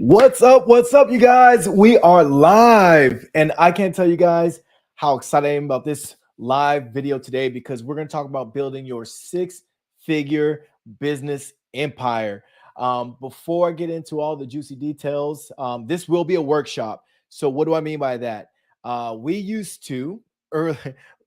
What's up? What's up, you guys? We are live, and I can't tell you guys how excited I am about this live video today because we're going to talk about building your six-figure business empire. Before I get into all the juicy details, this will be a workshop. So, what do I mean by that? We used to early,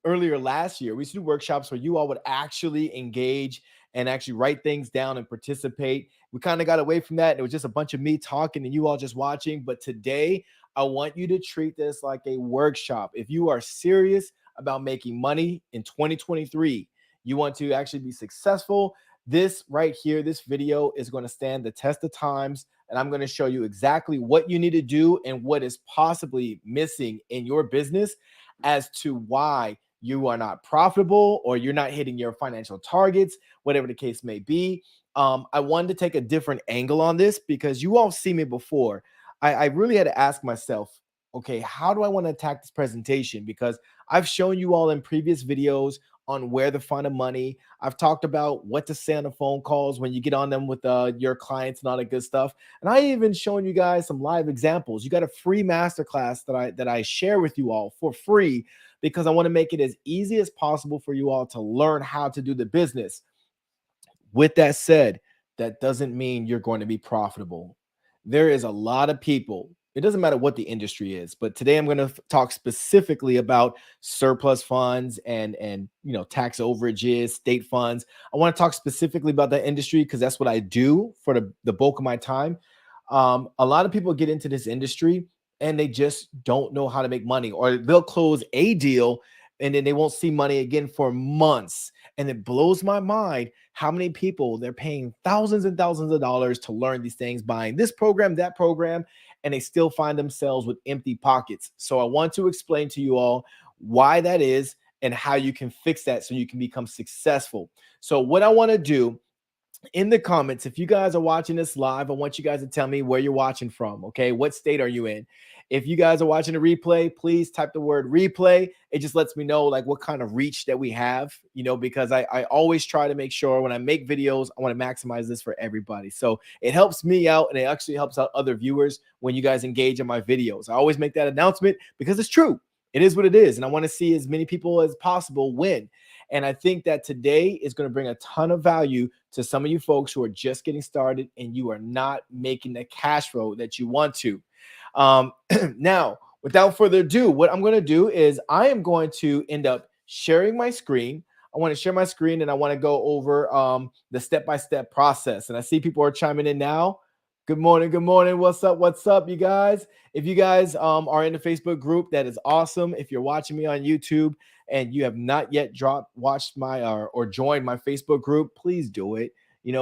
earlier last year, we used to do workshops where you all would actually engage and actually write things down and participate. We kind of got away from that. It was just a bunch of me talking and you all just watching. But today, I want you to treat this like a workshop. If you are serious about making money in 2023, you want to actually be successful, this right here, this video is going to stand the test of times. And I'm going to show you exactly what you need to do and what is possibly missing in your business as to why you are not profitable or you're not hitting your financial targets, whatever the case may be. I wanted to take a different angle on this because you all see me before. I really had to ask myself, okay, how do I want to attack this presentation? Because I've shown you all in previous videos on where to find the money. I've talked about what to say on the phone calls when you get on them with your clients and all that good stuff. And I even shown you guys some live examples. You got a free masterclass that I share with you all for free because I want to make it as easy as possible for you all to learn how to do the business. With that said, that doesn't mean you're going to be profitable. There is a lot of people, it doesn't matter what the industry is, but today I'm going to talk specifically about surplus funds and tax overages, state funds. I want to talk specifically about that industry because that's what I do for the bulk of my time. A lot of people get into this industry and they just don't know how to make money, or they'll close a deal and then they won't see money again for months. And it blows my mind how many people they're paying thousands and thousands of dollars to learn these things, buying this program, that program, and they still find themselves with empty pockets. So I want to explain to you all why that is and how you can fix that so you can become successful. So what I want to do in the comments, if you guys are watching this live, I want you guys to tell me where you're watching from. Okay, what state are you in? If you guys are watching a replay, please type the word replay. It just lets me know like what kind of reach that we have, because I always try to make sure when I make videos, I want to maximize this for everybody. So it helps me out and it actually helps out other viewers when you guys engage in my videos. I always make that announcement because it's true. It is what it is. And I want to see as many people as possible win. And I think that today is going to bring a ton of value to some of you folks who are just getting started and you are not making the cash flow that you want to. Now, without further ado, what I'm going to do is I am going to end up sharing my screen. I want to share my screen and I want to go over the step-by-step process. And I see people are chiming in now. Good morning. Good morning. What's up? What's up, you guys? If you guys are in the Facebook group, that is awesome. If you're watching me on YouTube and you have not yet watched my or joined my Facebook group, please do it.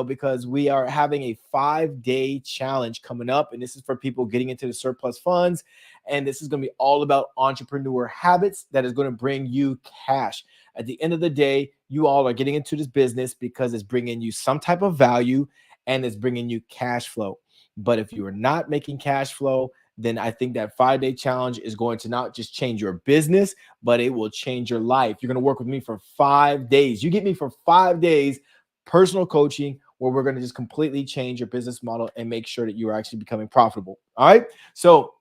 Because we are having a 5-day challenge coming up, and this is for people getting into the surplus funds. And this is going to be all about entrepreneur habits that is going to bring you cash. At the end of the day, you all are getting into this business because it's bringing you some type of value and it's bringing you cash flow. But if you are not making cash flow, then I think that 5-day challenge is going to not just change your business, but it will change your life. You're going to work with me for 5 days. You get me for 5 days, personal coaching, where we're going to just completely change your business model and make sure that you are actually becoming profitable. All right. So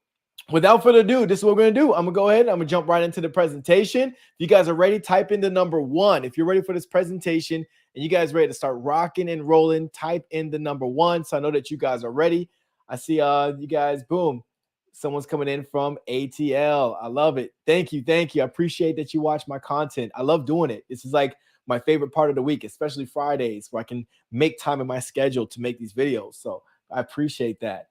without further ado, this is what we're going to do. I'm going to go ahead. I'm going to jump right into the presentation. If you guys are ready, type in the number 1. If you're ready for this presentation and you guys ready to start rocking and rolling, type in the number 1. So I know that you guys are ready. I see you guys. Boom. Someone's coming in from ATL. I love it. Thank you. Thank you. I appreciate that you watch my content. I love doing it. This is like my favorite part of the week, especially Fridays, where I can make time in my schedule to make these videos. So I appreciate that.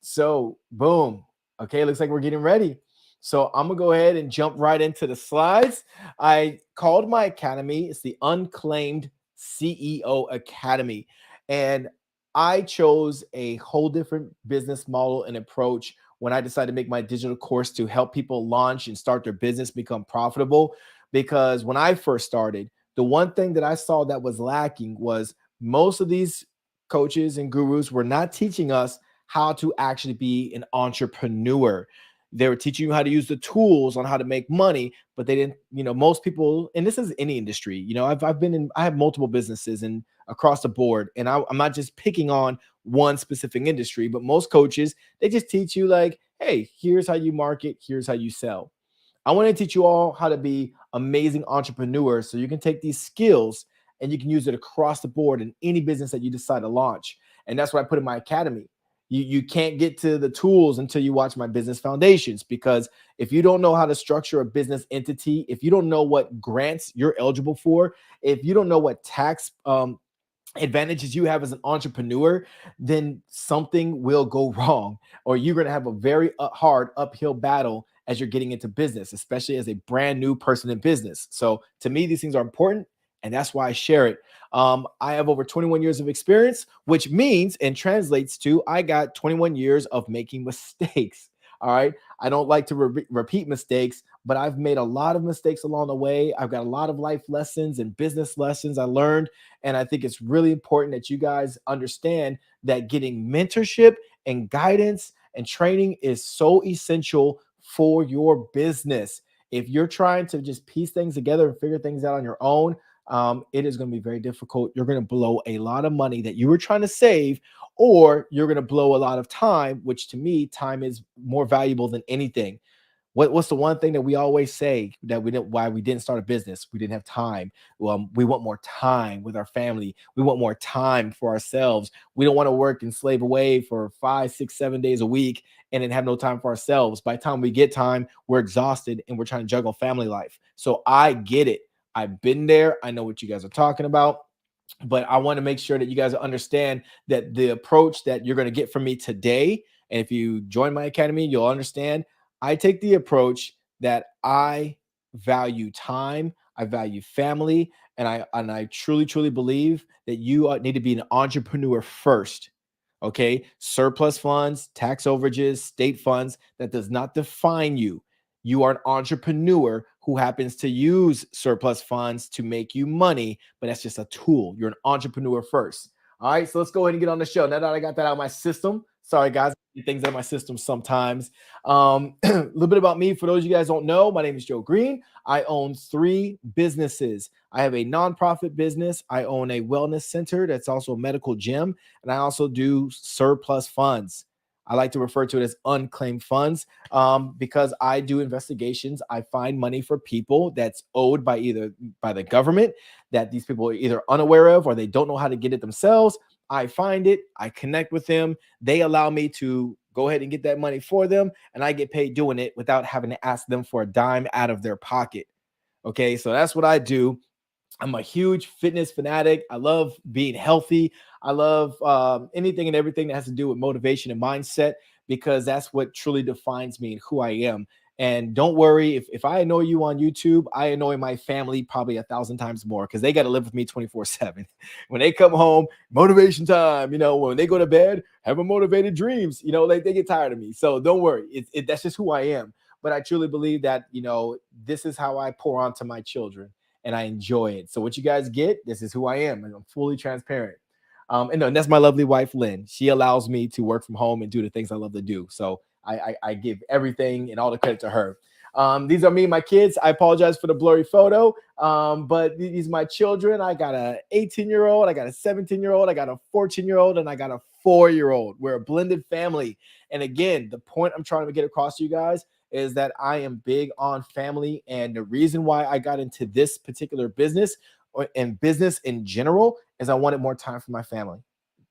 So boom. Okay, looks like we're getting ready. So I'm gonna go ahead and jump right into the slides. I called my academy, it's the Unclaimed CEO Academy. And I chose a whole different business model and approach when I decided to make my digital course to help people launch and start their business, become profitable. Because when I first started, the one thing that I saw that was lacking was most of these coaches and gurus were not teaching us how to actually be an entrepreneur. They were teaching you how to use the tools on how to make money, but they didn't, most people, and this is any industry, I have multiple businesses and across the board, and I'm not just picking on one specific industry, but most coaches, they just teach you like, hey, here's how you market, here's how you sell. I want to teach you all how to be amazing entrepreneurs so you can take these skills and you can use it across the board in any business that you decide to launch. And that's what I put in my academy. You can't get to the tools until you watch my business foundations, because if you don't know how to structure a business entity, if you don't know what grants you're eligible for, if you don't know what tax advantages you have as an entrepreneur, then something will go wrong, or you're going to have a very hard uphill battle as you're getting into business, especially as a brand new person in business. So to me, these things are important, and that's why I share it. I have over 21 years of experience, which means and translates to I got 21 years of making mistakes. All right. I don't like to repeat mistakes, but I've made a lot of mistakes along the way. I've got a lot of life lessons and business lessons I learned. And I think it's really important that you guys understand that getting mentorship and guidance and training is so essential for your business. If you're trying to just piece things together and figure things out on your own, it is going to be very difficult. You're going to blow a lot of money that you were trying to save, or you're going to blow a lot of time, which to me, time is more valuable than anything. What's the one thing that we always say that we didn't, why we didn't start a business? We didn't have time. We want more time with our family. We want more time for ourselves. We don't want to work and slave away for 5, 6, 7 days a week and then have no time for ourselves. By the time we get time, we're exhausted and we're trying to juggle family life. So I get it. I've been there. I know what you guys are talking about. But I want to make sure that you guys understand that the approach that you're going to get from me today, and if you join my academy, you'll understand I take the approach that I value time, I value family, and I truly believe that you need to be an entrepreneur first. Okay, surplus funds, tax overages, state funds, that does not define you. You are an entrepreneur who happens to use surplus funds to make you money, but that's just a tool. You're an entrepreneur first. All right, so let's go ahead and get on the show. Now that I got that out of my system, sorry guys, I get things out of my system sometimes. A little bit about me for those of you guys don't know. My name is Joe Greene. I own 3 businesses. I have a nonprofit business. I own a wellness center that's also a medical gym, and I also do surplus funds. I like to refer to it as unclaimed funds, because I do investigations. I find money for people that's owed by either by the government that these people are either unaware of or they don't know how to get it themselves. I find it, I connect with them. They allow me to go ahead and get that money for them, and I get paid doing it without having to ask them for a dime out of their pocket. Okay, so that's what I do. I'm a huge fitness fanatic. I love being healthy. I love anything and everything that has to do with motivation and mindset, because that's what truly defines me and who I am. And don't worry, if I annoy you on YouTube, I annoy my family probably 1,000 times more, because they got to live with me 24/7. When they come home, motivation time. When they go to bed, have a motivated dreams. They get tired of me. So don't worry. That's just who I am. But I truly believe that, this is how I pour onto my children, and I enjoy it. So what you guys get, this is who I am, and I'm fully transparent. And that's my lovely wife, Lynn. She allows me to work from home and do the things I love to do. So I give everything and all the credit to her. These are me and my kids. I apologize for the blurry photo, but these are my children. I got a 18-year-old, I got a 17-year-old, I got a 14-year-old, and I got a 4-year-old. We're a blended family. And again, the point I'm trying to get across to you guys is that I am big on family. And the reason why I got into this particular business and business in general is I wanted more time for my family.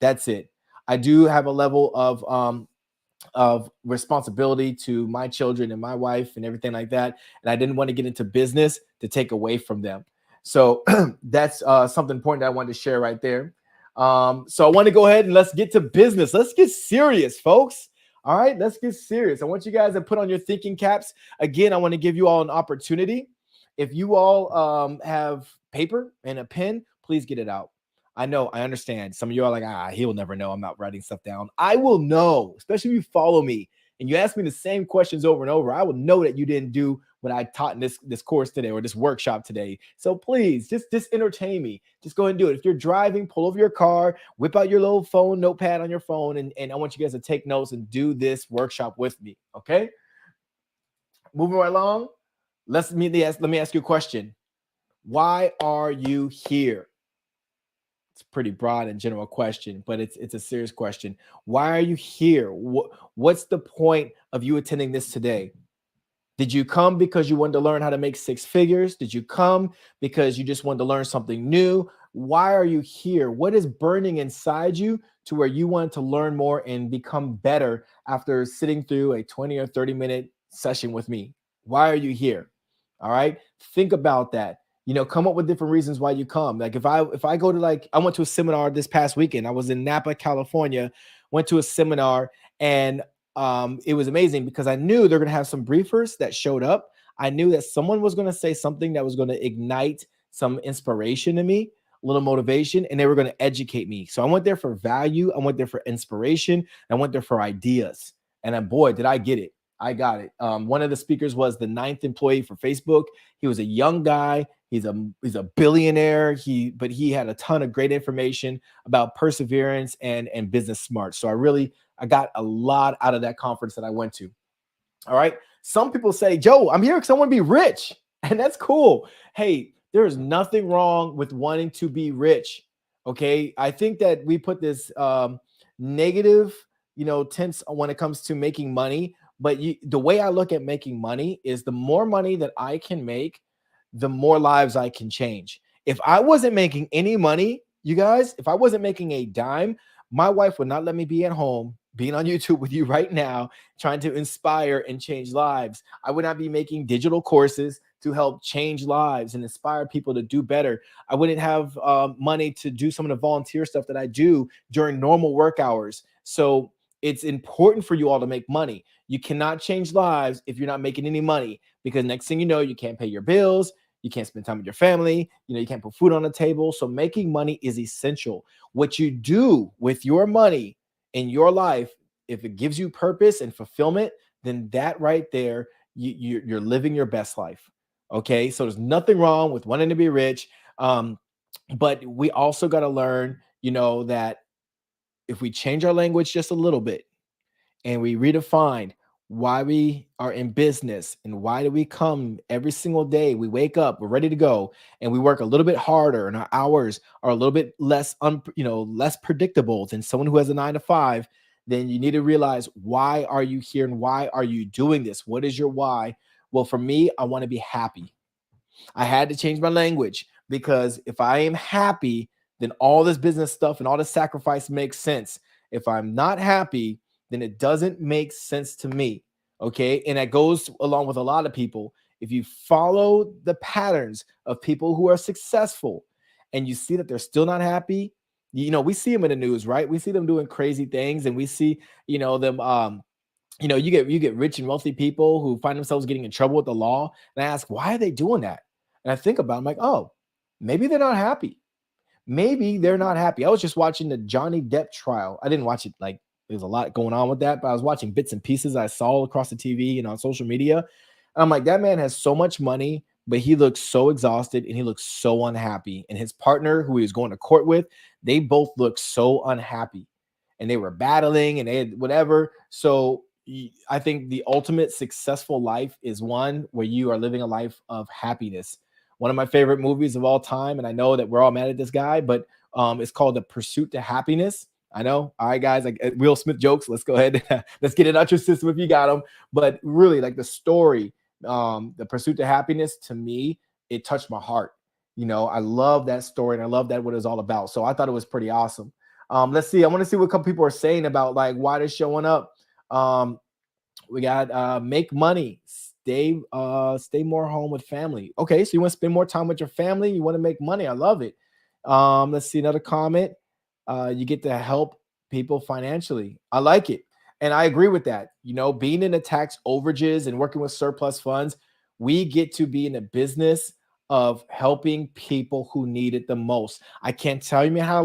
That's it. I do have a level of responsibility to my children and my wife and everything like that. And I didn't want to get into business to take away from them. So that's something important that I wanted to share right there. So I want to go ahead and let's get to business. Let's get serious, folks. All right, let's get serious. I want you guys to put on your thinking caps. Again, I want to give you all an opportunity. If you all have paper and a pen, please get it out. I know, I understand. Some of you are like, he'll never know. I'm not writing stuff down. I will know, especially if you follow me and you ask me the same questions over and over. I will know that you didn't do what I taught in this course today or this workshop today. So please, just entertain me. Just go ahead and do it. If you're driving, pull over your car, whip out your little phone, notepad on your phone, and I want you guys to take notes and do this workshop with me, okay? Moving right along, let me ask you a question. Why are you here? It's a pretty broad and general question, but it's a serious question. Why are you here? What's the point of you attending this today? Did you come because you wanted to learn how to make six figures? Did you come because you just wanted to learn something new? Why are you here? What is burning inside you to where you want to learn more and become better after sitting through a 20 or 30-minute session with me? Why are you here? All right. Think about that. Come up with different reasons why you come. Like if I go to, like, I went to a seminar this past weekend. I was in Napa, California, went to a seminar, and it was amazing because I knew they're going to have some briefers that showed up. I knew that someone was going to say something that was going to ignite some inspiration in me, a little motivation, and they were going to educate me. So I went there for value. I went there for inspiration. I went there for ideas. And then, boy, did I get it. I got it. One of the speakers was the 9th employee for Facebook. He was a young guy. He's a billionaire. But he had a ton of great information about perseverance and business smarts. So I got a lot out of that conference that I went to. All right. Some people say, Joe, I'm here because I want to be rich. And that's cool. Hey, there's nothing wrong with wanting to be rich. Okay. I think that we put this negative, tense when it comes to making money. But the way I look at making money is the more money that I can make, the more lives I can change. If I wasn't making any money, you guys, if I wasn't making a dime, my wife would not let me be at home being on YouTube with you right now, trying to inspire and change lives. I would not be making digital courses to help change lives and inspire people to do better. I wouldn't have money to do some of the volunteer stuff that I do during normal work hours. So it's important for you all to make money. You cannot change lives if you're not making any money, because next thing you know, you can't pay your bills. You can't spend time with your family. You can't put food on the table. So making money is essential. What you do with your money in your life, if it gives you purpose and fulfillment, then that right there, you're living your best life. Okay. So there's nothing wrong with wanting to be rich. But we also got to learn, that if we change our language just a little bit and we redefine why we are in business and why do we come every single day, we wake up, we're ready to go, and we work a little bit harder and our hours are a little bit less less predictable than someone who has a 9 to 5, then you need to realize, why are you here and why are you doing this? What is your why? Well, for me, I want to be happy. I had to change my language, because if I am happy, then all this business stuff and all this sacrifice makes sense. If I'm not happy, then it doesn't make sense to me. Okay. And that goes along with a lot of people. If you follow the patterns of people who are successful and you see that they're still not happy, we see them in the news, right? We see them doing crazy things, and we see, them, you get rich and wealthy people who find themselves getting in trouble with the law. And I ask, why are they doing that? And I think about it, I'm like, oh, maybe they're not happy. Maybe they're not happy. I was just watching the Johnny Depp trial. I didn't watch it, like, there's a lot going on with that, but I was watching bits and pieces I saw across the TV and on social media. And I'm like, that man has so much money, but he looks so exhausted and he looks so unhappy. And his partner, who he was going to court with, they both looked so unhappy, and they were battling and they had whatever. So I think the ultimate successful life is one where you are living a life of happiness. One of my favorite movies of all time, and I know that we're all mad at this guy, but it's called The Pursuit to Happiness. I know. All right, guys, like Will Smith jokes. Let's go ahead. Let's get it out your system if you got them. But really, like the story, The Pursuit to Happiness, to me, it touched my heart. I love that story, and I love that what it's all about. So I thought it was pretty awesome. Let's see. I want to see what a couple people are saying about, like, why they're showing up. We got make money, stay more home with family. Okay, so you want to spend more time with your family, you want to make money. I love it. Let's see another comment. You get to help people financially. I like it. And I agree with that. Being in the tax overages and working with surplus funds, we get to be in a business of helping people who need it the most. I can't tell you how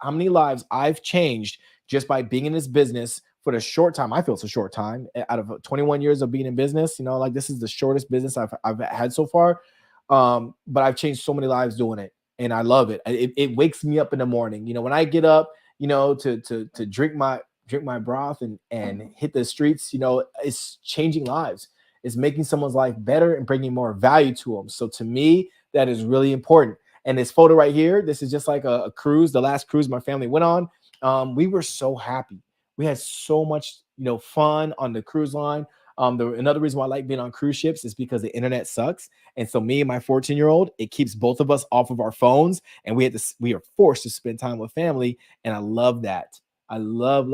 many lives I've changed just by being in this business for the short time. I feel it's a short time out of 21 years of being in business. Like, this is the shortest business I've had so far. But I've changed so many lives doing it, and I love it. It wakes me up in the morning. When I get up, to drink my broth and hit the streets, it's changing lives. It's making someone's life better and bringing more value to them. So to me, that is really important. And this photo right here, this is just like a cruise, the last cruise my family went on. We were so happy. We had so much, fun on the cruise line. Another reason why I like being on cruise ships is because the internet sucks. And so me and my 14-year-old, it keeps both of us off of our phones, and we are forced to spend time with family. And I love that. I love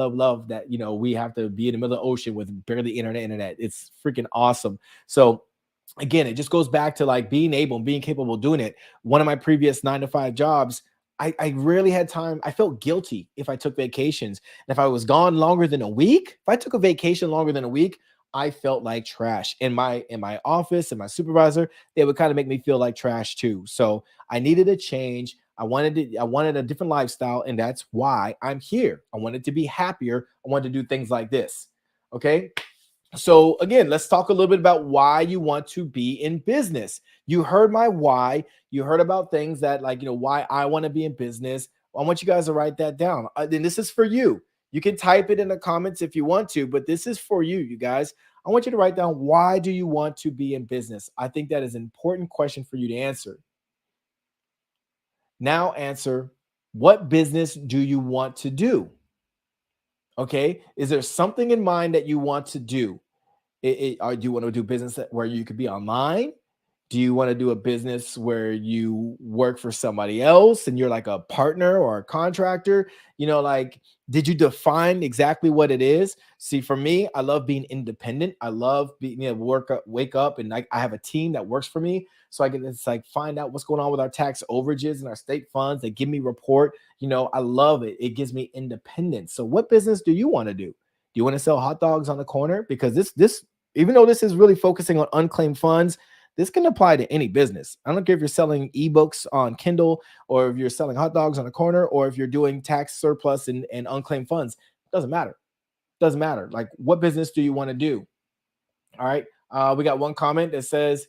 that, we have to be in the middle of the ocean with barely internet. It's freaking awesome. So again, it just goes back to like being able and being capable of doing it. One of my previous 9 to 5 jobs, I rarely had time. I felt guilty if I took vacations. And if I was gone longer than a week, if I took a vacation longer than a week, I felt like trash. In my office and my supervisor, they would kind of make me feel like trash too. So I needed a change. I wanted a different lifestyle, and that's why I'm here. I wanted to be happier. I wanted to do things like this. Okay. So again, let's talk a little bit about why you want to be in business. You heard my why. You heard about things that like, why I want to be in business. I want you guys to write that down. And this is for you. You can type it in the comments if you want to, but this is for you, you guys. I want you to write down, why do you want to be in business? I think that is an important question for you to answer. Now answer, what business do you want to do? Okay. Is there something in mind that you want to do? Or do you want to do business where you could be online? Do you want to do a business where you work for somebody else and you're like a partner or a contractor? Like, did you define exactly what it is? See, for me, I love being independent. I love being wake up, and like I have a team that works for me. So I can just like find out what's going on with our tax overages and our state funds. They give me report. I love it. It gives me independence. So what business do you want to do? Do you want to sell hot dogs on the corner? Because this, even though this is really focusing on unclaimed funds, this can apply to any business. I don't care if you're selling ebooks on Kindle, or if you're selling hot dogs on the corner, or if you're doing tax surplus and unclaimed funds. It doesn't matter. Doesn't matter. Like, what business do you want to do? All right. We got one comment that says,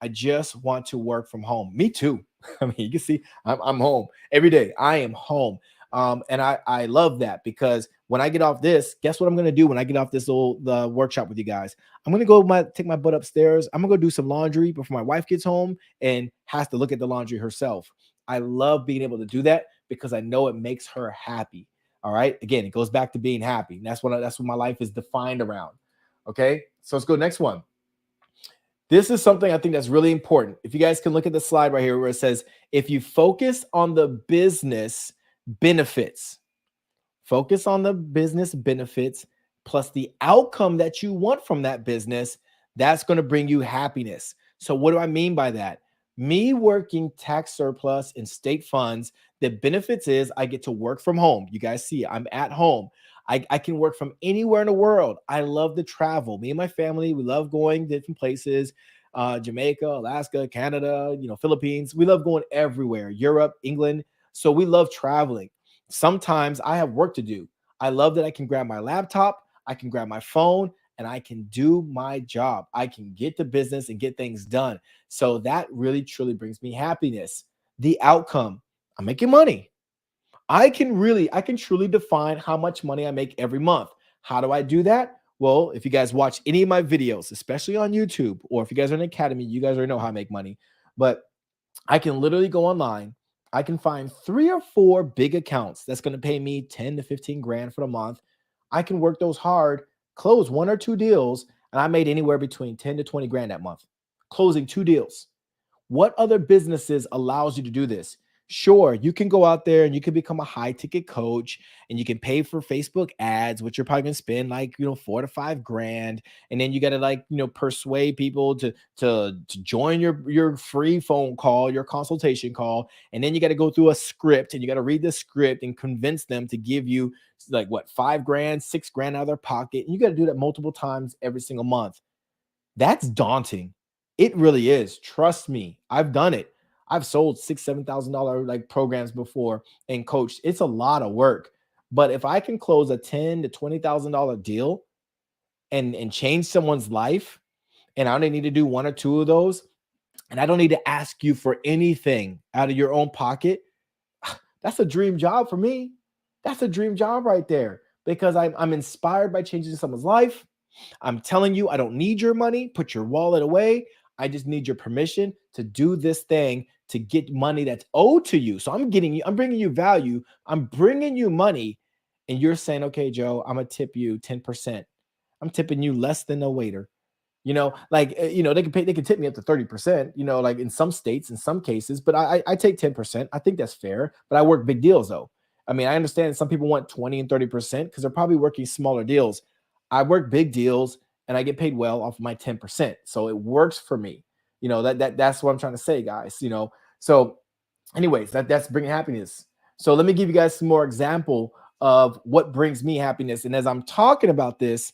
I just want to work from home. Me too. I mean, you can see I'm home every day. I am home. And I love that, because when I get off this, guess what I'm going to do when I get off this the workshop with you guys? I'm going to take my butt upstairs. I'm going to go do some laundry before my wife gets home and has to look at the laundry herself. I love being able to do that because I know it makes her happy. All right. Again, it goes back to being happy. And that's what my life is defined around. Okay. So let's go next one. This is something I think that's really important. If you guys can look at the slide right here where it says, if you focus on the business benefits, focus on the business benefits plus the outcome that you want from that business, that's going to bring you happiness. So what do I mean by that? Me working tax surplus and state funds, the benefits is I get to work from home. You guys see, I'm at home. I can work from anywhere in the world. I love to travel. Me and my family, we love going different places. Jamaica, Alaska, Canada, Philippines. We love going everywhere. Europe, England. So we love traveling. Sometimes I have work to do. I love that I can grab my laptop, I can grab my phone, and I can do my job. I can get to business and get things done. So that really, truly brings me happiness. The outcome, I'm making money. I can truly define how much money I make every month. How do I do that? Well, if you guys watch any of my videos, especially on YouTube, or if you guys are in Academy, you guys already know how I make money. But I can literally go online. I can find 3 or 4 big accounts that's going to pay me 10 to 15 grand for the month. I can work those hard, close 1 or 2 deals, and I made anywhere between 10 to 20 grand that month, closing 2 deals. What other businesses allows you to do this? Sure, you can go out there and you can become a high ticket coach, and you can pay for Facebook ads, which you're probably gonna spend like 4 to 5 grand, and then you got to like persuade people to join your free phone call, your consultation call, and then you got to go through a script and you got to read the script and convince them to give you like what 5 grand, 6 grand out of their pocket, and you got to do that multiple times every single month. That's daunting. It really is. Trust me. I've done it. I've sold $6,000-$7,000 like programs before and coached. It's a lot of work. But if I can close a $10,000 to $20,000 deal and change someone's life, and I only need to do 1 or 2 of those, and I don't need to ask you for anything out of your own pocket, that's a dream job for me. That's a dream job right there, because I'm inspired by changing someone's life. I'm telling you, I don't need your money. Put your wallet away. I just need your permission to do this thing to get money that's owed to you. So I'm bringing you value, I'm bringing you money, and you're saying, okay, Joe, I'm gonna tip you 10%. I'm tipping you less than a waiter. Like, they can tip me up to 30%, like in some states, in some cases, but I take 10%. I think that's fair, but I work big deals though. I mean, I understand some people want 20 and 30% because they're probably working smaller deals. I work big deals and I get paid well off my 10%. So it works for me. That's what I'm trying to say, guys. So anyways, that's bringing happiness. So let me give you guys some more example of what brings me happiness. And as I'm talking about this,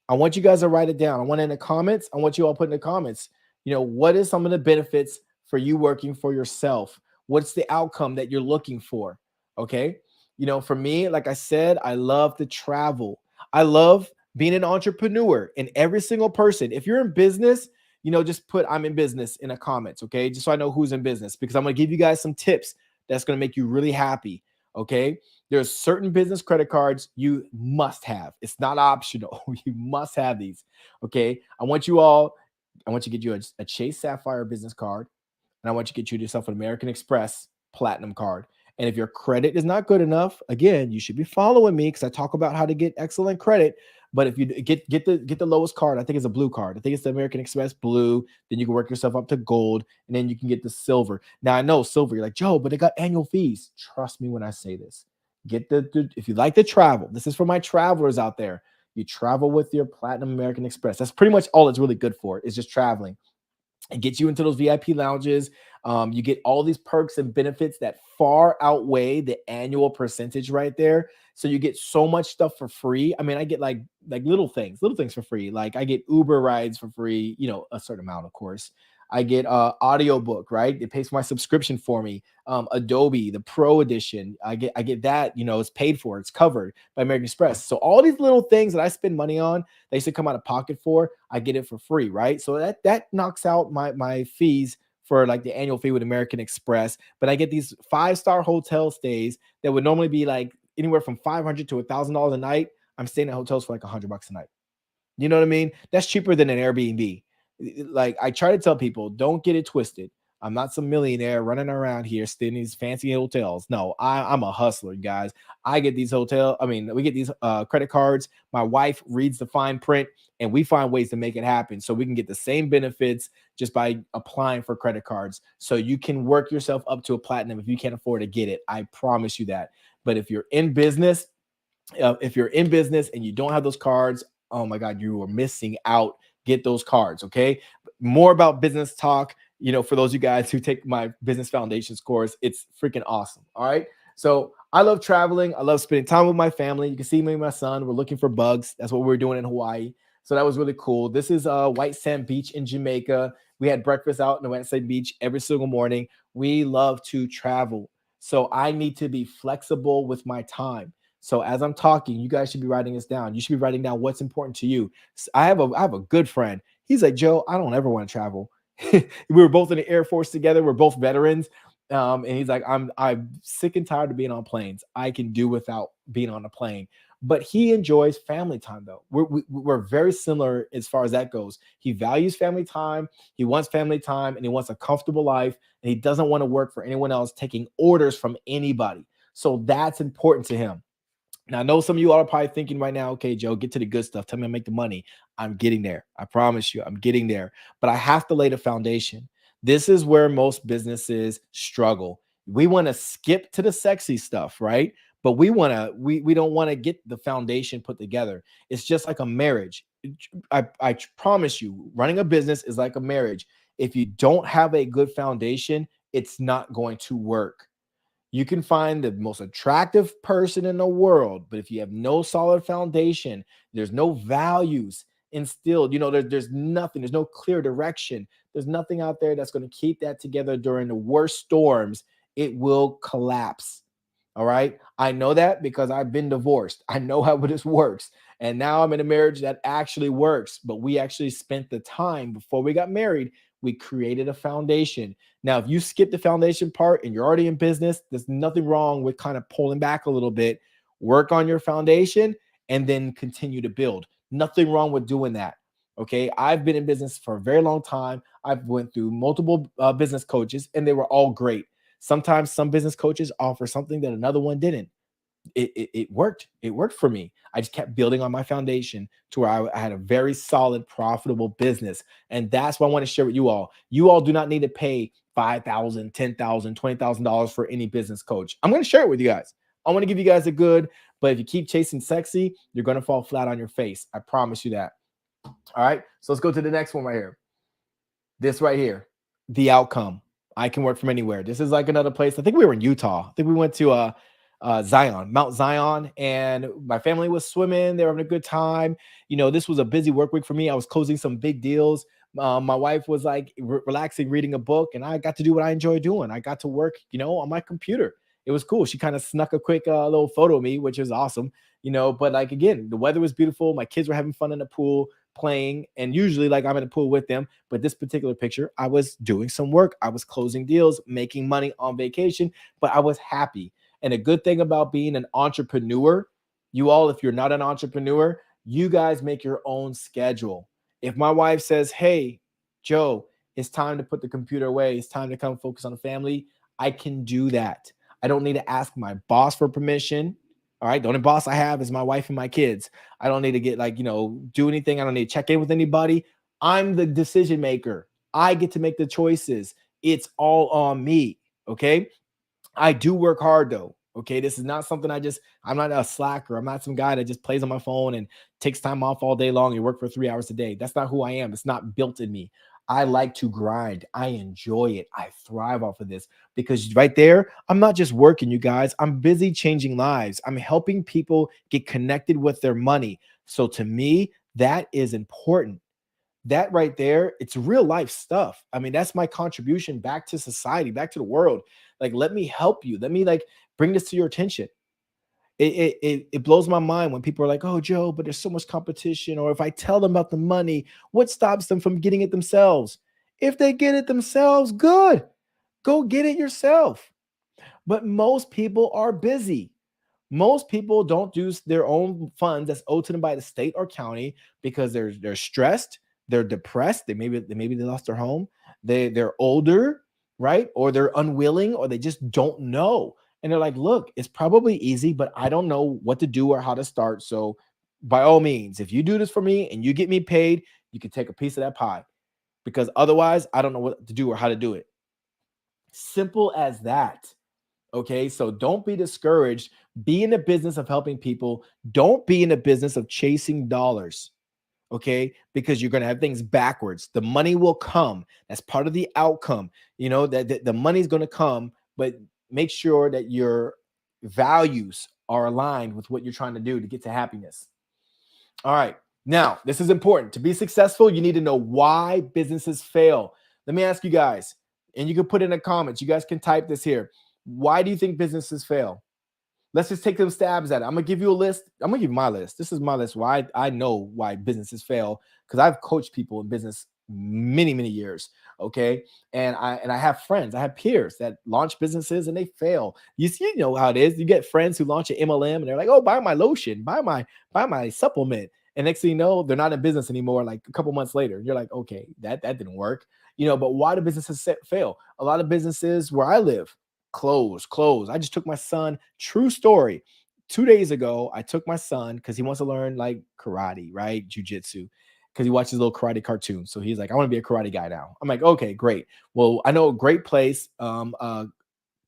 I want you guys to write it down. I want it in the comments. I want you all put in the comments, what is some of the benefits for you working for yourself? What's the outcome that you're looking for? Okay. For me, like I said, I love to travel. I love being an entrepreneur. And every single person, if you're in business, just put I'm in business in the comments. Okay. Just so I know who's in business, because I'm going to give you guys some tips that's going to make you really happy. Okay. There's certain business credit cards you must have. It's not optional. You must have these. Okay. I want to get you a Chase Sapphire business card. And I want you to get yourself an American Express Platinum card. And if your credit is not good enough, again, you should be following me because I talk about how to get excellent credit. But if you get the lowest card, I think it's a blue card. I think it's the American Express blue. Then you can work yourself up to gold, and then you can get the silver. Now I know silver. You're like, Joe, but they got annual fees. Trust me when I say this. If you like to travel, this is for my travelers out there. You travel with your Platinum American Express. That's pretty much all it's really good for. Is just traveling. It gets you into those VIP lounges. You get all these perks and benefits that far outweigh the annual percentage right there. So you get so much stuff for free. I mean, I get like little things for free. Like I get Uber rides for free, a certain amount, of course. I get audiobook, right? It pays for my subscription for me. Adobe, the Pro Edition, I get that, it's paid for, it's covered by American Express. So all these little things that I spend money on, they used to come out of pocket for, I get it for free, right? So that knocks out my fees for like the annual fee with American Express. But I get these 5-star hotel stays that would normally be like anywhere from $500 to $1,000 a night. I'm staying at hotels for like $100 a night. You know what I mean? That's cheaper than an Airbnb. Like I try to tell people, don't get it twisted. I'm not some millionaire running around here staying in these fancy hotels. No, I'm a hustler, guys. We get these credit cards. My wife reads the fine print and we find ways to make it happen so we can get the same benefits just by applying for credit cards. So you can work yourself up to a platinum if you can't afford to get it. I promise you that. But if you're in business, and you don't have those cards, oh my God, you are missing out. Get those cards. Okay. More about business talk, for those of you guys who take my business foundations course, it's freaking awesome. All right. So I love traveling. I love spending time with my family. You can see me and my son. We're looking for bugs. That's what we're doing in Hawaii. So that was really cool. This is White Sand Beach in Jamaica. We had breakfast out in the White Sand Beach every single morning. We love to travel. So I need to be flexible with my time. So as I'm talking, you guys should be writing this down. You should be writing down what's important to you. I have a good friend. He's like, Joe, I don't ever want to travel. We were both in the Air Force together. We're both veterans. And he's like, I'm sick and tired of being on planes. I can do without being on a plane. But he enjoys family time, though. We're very similar as far as that goes. He values family time. He wants family time, and he wants a comfortable life. And he doesn't want to work for anyone else, taking orders from anybody. So that's important to him. Now, I know some of you all are probably thinking right now, okay, Joe, get to the good stuff. Tell me how to make the money. I'm getting there. I promise you, I'm getting there. But I have to lay the foundation. This is where most businesses struggle. We want to skip to the sexy stuff, right? But we don't want to get the foundation put together. It's just like a marriage. I promise you, running a business is like a marriage. If you don't have a good foundation, it's not going to work. You can find the most attractive person in the world, but if you have no solid foundation, there's no values instilled, there's nothing, there's no clear direction. There's nothing out there that's going to keep that together during the worst storms. It will collapse. All right. I know that because I've been divorced. I know how this works. And now I'm in a marriage that actually works, but we actually spent the time before we got married. We created a foundation. Now, if you skip the foundation part and you're already in business, there's nothing wrong with kind of pulling back a little bit, work on your foundation, and then continue to build. Nothing wrong with doing that. Okay, I've been in business for a very long time. I've went through multiple business coaches, and they were all great. Sometimes some business coaches offer something that another one didn't. It worked. It worked for me. I just kept building on my foundation to where I had a very solid, profitable business. And that's what I want to share with you all. You all do not need to pay $5,000, $10,000, $20,000 for any business coach. I'm going to share it with you guys. I want to give you guys a good, but if you keep chasing sexy, you're going to fall flat on your face. I promise you that. All right. So let's go to the next one right here. This right here, the outcome. I can work from anywhere. This is like another place. I think we were in Utah. I think we went to Zion, Mount Zion, and my family was swimming. They were having a good time. You know, this was a busy work week for me. I was closing some big deals. My wife was like relaxing, reading a book, and I got to do what I enjoy doing. I got to work, you know, on my computer. It was cool. She kind of snuck a quick little photo of me, which is awesome, you know. But like again, the weather was beautiful. My kids were having fun in the pool playing, and usually like I'm in the pool with them, but this particular picture I was doing some work. I was closing deals, making money on vacation, but I was happy. And a good thing about being an entrepreneur, you all, if you're not an entrepreneur, you guys make your own schedule. If my wife says, hey Joe, it's time to put the computer away, it's time to come focus on the family, I can do that. I don't need to ask my boss for permission. All right. The only boss I have is my wife and my kids. I don't need to get like, you know, do anything. I don't need to check in with anybody. I'm the decision maker. I get to make the choices. It's all on me. Okay. I do work hard though. Okay. This is not something I'm not a slacker. I'm not some guy that just plays on my phone and takes time off all day long and work for 3 hours a day. That's not who I am. It's not built in me. I like to grind. I enjoy it. I thrive off of this because right there, I'm not just working, you guys. I'm busy changing lives. I'm helping people get connected with their money. So to me, that is important. That right there, it's real life stuff. I mean, that's my contribution back to society, back to the world. Like, let me help you. Let me like bring this to your attention. It blows my mind when people are like, oh, Joe, but there's so much competition. Or if I tell them about the money, what stops them from getting it themselves? If they get it themselves, good. Go get it yourself. But most people are busy. Most people don't use their own funds that's owed to them by the state or county because they're stressed, they're depressed, maybe they lost their home, they're older, right? Or they're unwilling, or they just don't know. And they're like, look, it's probably easy, but I don't know what to do or how to start. So by all means, if you do this for me and you get me paid, you can take a piece of that pie because otherwise I don't know what to do or how to do it. Simple as that. Okay, so don't be discouraged. Be in the business of helping people. Don't be in the business of chasing dollars. Okay, because you're going to have things backwards. The money will come. That's part of the outcome. You know that the money is going to come, but make sure that your values are aligned with what you're trying to do to get to happiness. All right. Now, this is important. To be successful, you need to know why businesses fail. Let me ask you guys, and you can put in the comments. You guys can type this here. Why do you think businesses fail? Let's just take some stabs at it. I'm gonna give you a list. I'm gonna give you my list. This is my list. Why I know why businesses fail because I've coached people in business many years. Okay, and I have friends, I have peers that launch businesses and they fail. You know how it is. You get friends who launch an MLM and they're like, oh, buy my lotion, buy my supplement, and next thing you know, they're not in business anymore. Like a couple months later, you're like, okay, that didn't work. You know, but why do businesses fail? A lot of businesses where I live close. I just took my son, true story. 2 days ago, I took my son because he wants to learn like karate, right? Jujitsu, because he watches little karate cartoons. So he's like, I want to be a karate guy now. I'm like, okay, great. Well, I know a great place. A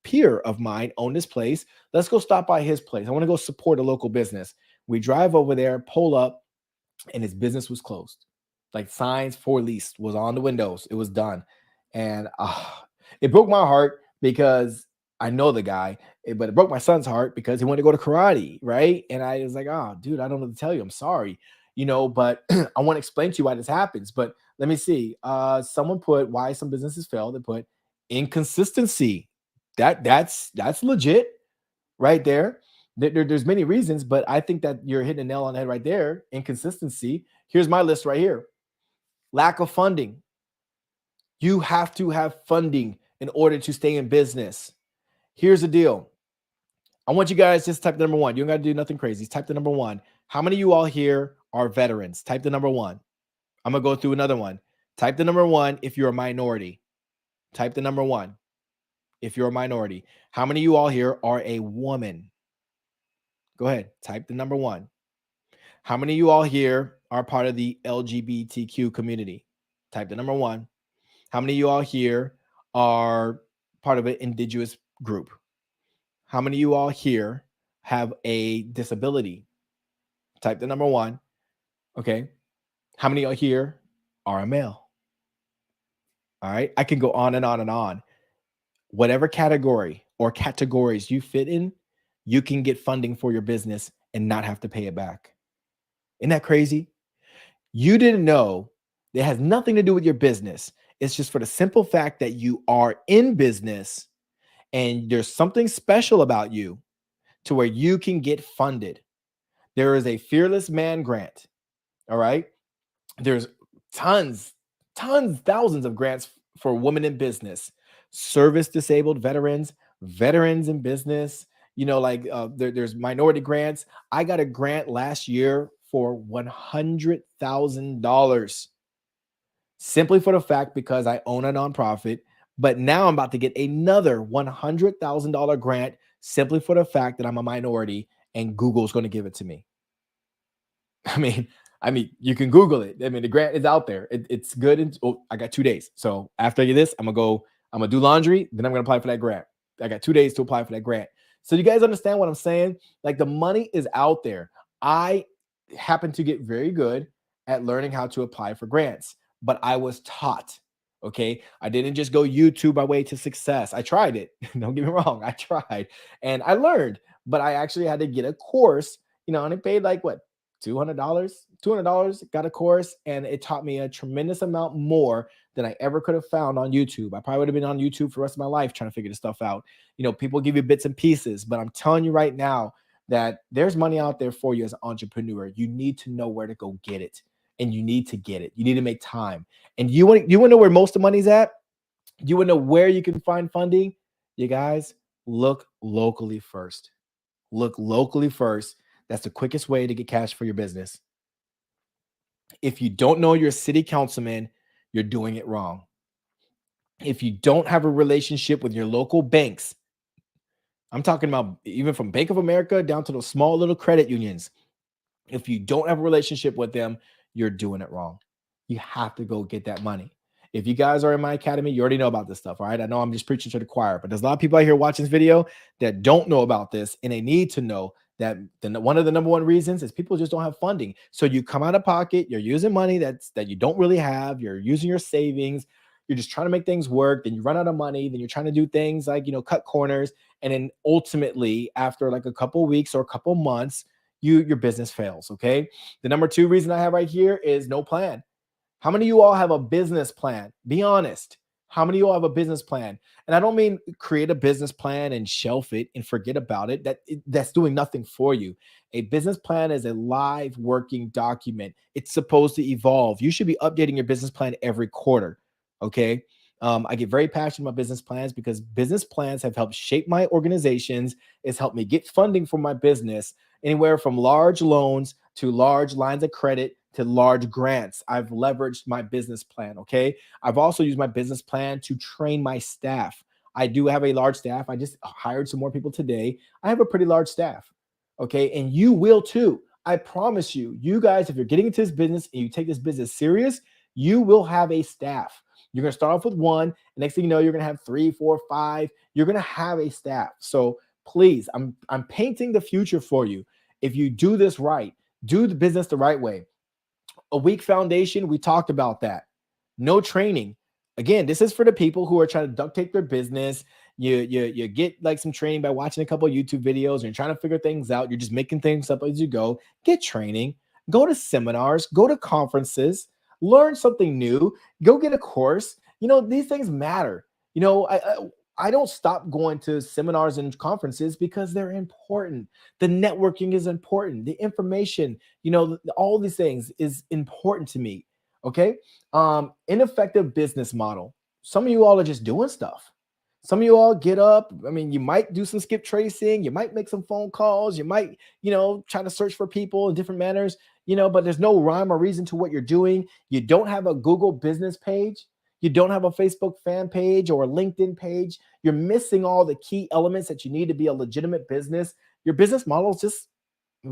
peer of mine owned this place. Let's go stop by his place. I want to go support a local business. We drive over there, pull up, and his business was closed. Like signs for lease was on the windows. It was done. And it broke my heart because I know the guy, but it broke my son's heart because he wanted to go to karate, right? And I was like, oh, dude, I don't know what to tell you. I'm sorry, you know, but I want to explain to you why this happens. But let me see. Someone put why some businesses fail. They put inconsistency. That's legit right there. There's many reasons, but I think that you're hitting a nail on the head right there. Inconsistency. Here's my list right here. Lack of funding. You have to have funding in order to stay in business. Here's the deal. I want you guys just type the number one. You don't got to do nothing crazy. Type the number one. How many of you all here are veterans? Type the number one. I'm going to go through another one. Type the number 1 if you're a minority. Type the number 1 if you're a minority. How many of you all here are a woman? Go ahead. Type the number 1. How many of you all here are part of the LGBTQ community? Type the number 1. How many of you all here are part of an indigenous group? How many of you all here have a disability? Type the number 1. Okay. How many of you here are a male? All right. I can go on and on and on. Whatever category or categories you fit in, you can get funding for your business and not have to pay it back. Isn't that crazy? You didn't know. It has nothing to do with your business. It's just for the simple fact that you are in business and there's something special about you to where you can get funded. There is a Fearless Man grant. All right. There's tons, thousands of grants for women in business, service disabled veterans, veterans in business. There's minority grants. I got a grant last year for $100,000 simply for the fact because I own a nonprofit. But now I'm about to get another $100,000 grant simply for the fact that I'm a minority and Google's going to give it to me. I mean, you can Google it. I mean, the grant is out there. It's good. I got 2 days. So after this, I'm going to do laundry. Then I'm going to apply for that grant. I got 2 days to apply for that grant. So you guys understand what I'm saying? Like, the money is out there. I happen to get very good at learning how to apply for grants, but I was taught. Okay. I didn't just go YouTube my way to success. I tried it. Don't get me wrong. I tried and I learned, but I actually had to get a course, and it paid like what? $200, got a course, and it taught me a tremendous amount more than I ever could have found on YouTube. I probably would have been on YouTube for the rest of my life trying to figure this stuff out. People give you bits and pieces, but I'm telling you right now that there's money out there for you as an entrepreneur. You need to know where to go get it, and you need to get it. You need to make time. And you want to know where most of the money's at? You want to know where you can find funding? You guys, look locally first. Look locally first. That's the quickest way to get cash for your business. If you don't know your city councilman, you're doing it wrong. If you don't have a relationship with your local banks, I'm talking about even from Bank of America down to those small little credit unions. If you don't have a relationship with them, you're doing it wrong. You have to go get that money. If you guys are in my academy, you already know about this stuff. All right. I know I'm just preaching to the choir, but there's a lot of people out here watching this video that don't know about this, and they need to know that one of the number one reasons is people just don't have funding. So you come out of pocket, you're using money that you don't really have, you're using your savings, you're just trying to make things work, then you run out of money, then you're trying to do things like, cut corners. And then ultimately, after like a couple of weeks or a couple months, your business fails. Okay. The number 2 reason I have right here is no plan. How many of you all have a business plan? Be honest. How many of you all have a business plan? And I don't mean create a business plan and shelf it and forget about it. That's doing nothing for you. A business plan is a live working document. It's supposed to evolve. You should be updating your business plan every quarter. Okay. I get very passionate about business plans because business plans have helped shape my organizations. It's helped me get funding for my business, anywhere from large loans to large lines of credit to large grants. I've leveraged my business plan. Okay. I've also used my business plan to train my staff. I do have a large staff. I just hired some more people today. I have a pretty large staff. Okay. And you will too. I promise you, you guys, if you're getting into this business and you take this business serious, you will have a staff. You're going to start off with 1. And next thing you know, you're going to have 3, 4, 5. You're going to have a staff. So please, I'm painting the future for you. If you do this right, do the business the right way. A weak foundation, we talked about that. No training. Again, this is for the people who are trying to duct tape their business. You get like some training by watching a couple of YouTube videos, and you're trying to figure things out. You're just making things up as you go. Get training. Go to seminars. Go to conferences. Learn something new. Go get a course. These things matter. I don't stop going to seminars and conferences because they're important. The networking is important. The information, all these things is important to me. Okay. Ineffective business model. Some of you all are just doing stuff. Some of you all get up. I mean, you might do some skip tracing. You might make some phone calls. You might, try to search for people in different manners. but there's no rhyme or reason to what you're doing. You don't have a Google business page. You don't have a Facebook fan page or a LinkedIn page. You're missing all the key elements that you need to be a legitimate business. Your business model is just,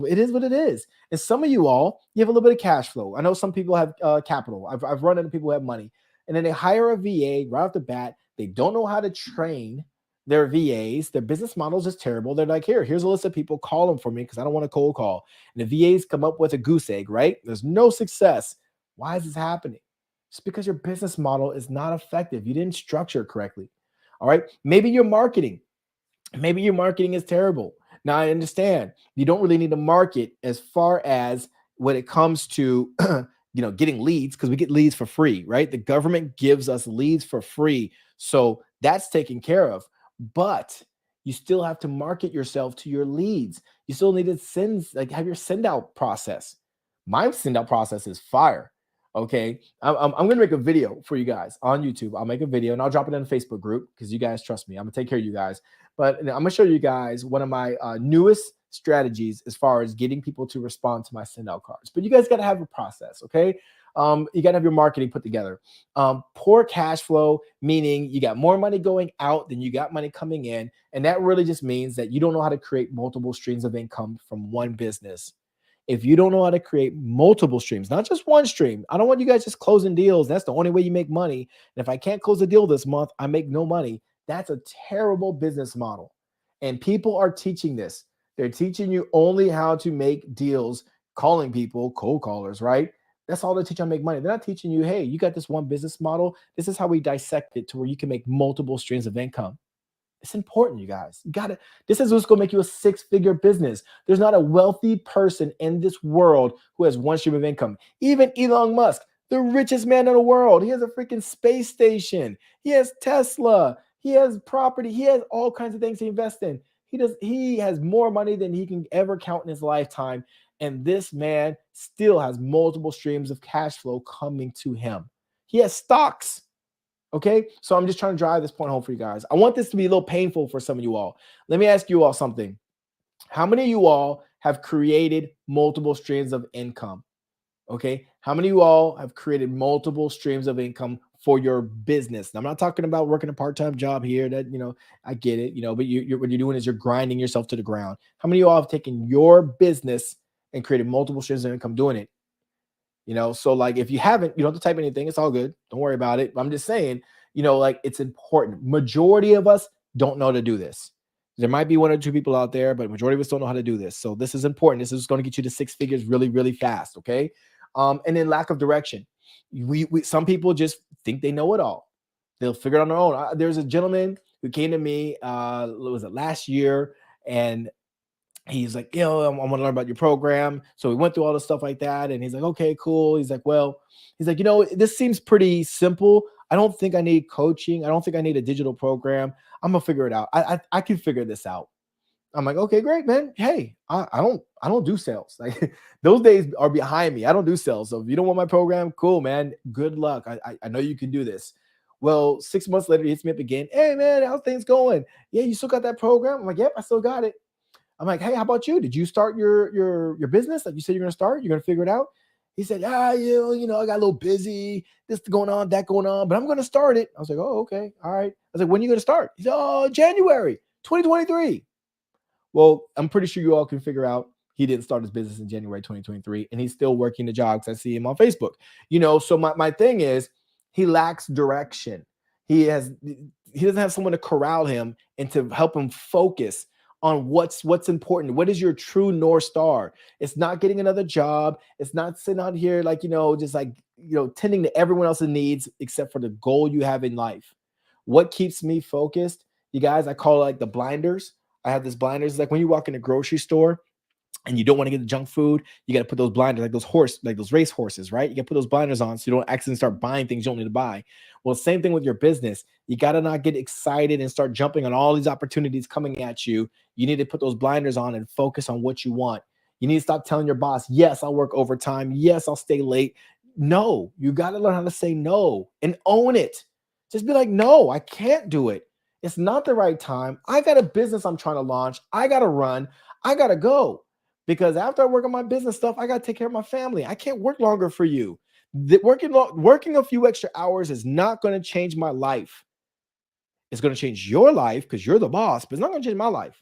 it is what it is. And some of you all, you have a little bit of cash flow. I know some people have capital. I've run into people who have money. And then they hire a VA right off the bat. They don't know how to train their VAs. Their business model is just terrible. They're like, here's a list of people, call them for me because I don't want to cold call. And the VAs come up with a goose egg, right? There's no success. Why is this happening? It's because your business model is not effective. You didn't structure it correctly. All right. Maybe your marketing is terrible. Now I understand you don't really need to market as far as when it comes to getting leads, because we get leads for free, right? The government gives us leads for free. So that's taken care of. But you still have to market yourself to your leads. You still need to have your send out process. My send out process is fire. Okay. I'm going to make a video for you guys on YouTube. I'll make a video and I'll drop it in the Facebook group because you guys trust me. I'm going to take care of you guys. But I'm going to show you guys one of my newest strategies as far as getting people to respond to my send out cards. But you guys got to have a process. Okay. You got to have your marketing put together. Poor cash flow, meaning you got more money going out than you got money coming in. And that really just means that you don't know how to create multiple streams of income from one business. If you don't know how to create multiple streams, not just one stream, I don't want you guys just closing deals. That's the only way you make money. And if I can't close a deal this month, I make no money. That's a terrible business model. And people are teaching this. They're teaching you only how to make deals, calling people, cold callers, right? That's all they teach you how to make money. They're not teaching you, hey, you got this one business model. This is how we dissect it to where you can make multiple streams of income. It's important, you guys. This is what's going to make you a six-figure business. There's not a wealthy person in this world who has one stream of income. Even Elon Musk, the richest man in the world, he has a freaking space station. He has Tesla. He has property. He has all kinds of things to invest in. He has more money than he can ever count in his lifetime. And this man still has multiple streams of cash flow coming to him. He has stocks. Okay, so I'm just trying to drive this point home for you guys. I want this to be a little painful for some of you all. Let me ask you all something. How many of you all have created multiple streams of income? Okay, how many of you all have created multiple streams of income for your business? Now, I'm not talking about working a part-time job here. That I get it. But what you're doing is you're grinding yourself to the ground. How many of you all have taken your business and created multiple streams of income doing it? So like if you haven't, you don't have to type anything. It's all good. Don't worry about it. But I'm just saying, it's important. Majority of us don't know how to do this. There might be one or two people out there, but majority of us don't know how to do this. So this is important. This is going to get you to six figures really, really fast. Okay. And then lack of direction. Some people just think they know it all. They'll figure it on their own. There's a gentleman who came to me, was it last year? And he's like, I want to learn about your program. So we went through all the stuff like that. And he's like, okay, cool. He's like, this seems pretty simple. I don't think I need coaching. I don't think I need a digital program. I'm gonna figure it out. I can figure this out. I'm like, okay, great, man. Hey, I don't do sales. Like those days are behind me. I don't do sales. So if you don't want my program, cool, man. Good luck. I know you can do this. Well, 6 months later, he hits me up again. Hey, man, how's things going? Yeah, you still got that program? I'm like, yep, I still got it. I'm like, hey, how about you? Did you start your business? Like you said, you're going to start, you're going to figure it out. He said, I got a little busy, this going on, that going on, but I'm going to start it. I was like, oh, okay. All right. I was like, when are you going to start? He said, oh, January 2023. Well, I'm pretty sure you all can figure out he didn't start his business in January 2023 and he's still working the job because I see him on Facebook. So my thing is he lacks direction. He doesn't have someone to corral him and to help him focus on what's important. What is your true North Star? It's not getting another job. It's not sitting out here tending to everyone else's needs except for the goal you have in life. What keeps me focused, you guys, I call it like the blinders. I have this blinders. Like when you walk in a grocery store and you don't want to get the junk food, you got to put those blinders, like those race horses, right? You got to put those blinders on so you don't accidentally start buying things you don't need to buy. Well, same thing with your business. You got to not get excited and start jumping on all these opportunities coming at you. You need to put those blinders on and focus on what you want. You need to stop telling your boss, yes, I'll work overtime. Yes, I'll stay late. No, you got to learn how to say no and own it. Just be like, no, I can't do it. It's not the right time. I got a business I'm trying to launch. I got to run. I got to go. because after I work on my business stuff, I got to take care of my family. I can't work longer for you. Working a few extra hours is not going to change my life. It's going to change your life because you're the boss, but it's not going to change my life.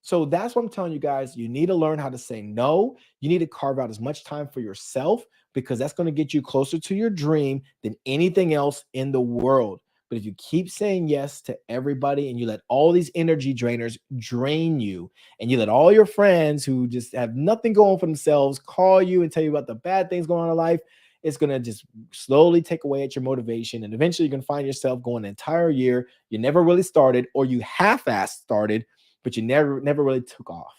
So that's what I'm telling you guys. You need to learn how to say no. You need to carve out as much time for yourself because that's going to get you closer to your dream than anything else in the world. But if you keep saying yes to everybody and you let all these energy drainers drain you, and you let all your friends who just have nothing going for themselves call you and tell you about the bad things going on in life, it's going to just slowly take away at your motivation. And eventually you're going to find yourself going an entire year. You never really started, or you half-assed started, but you never really took off.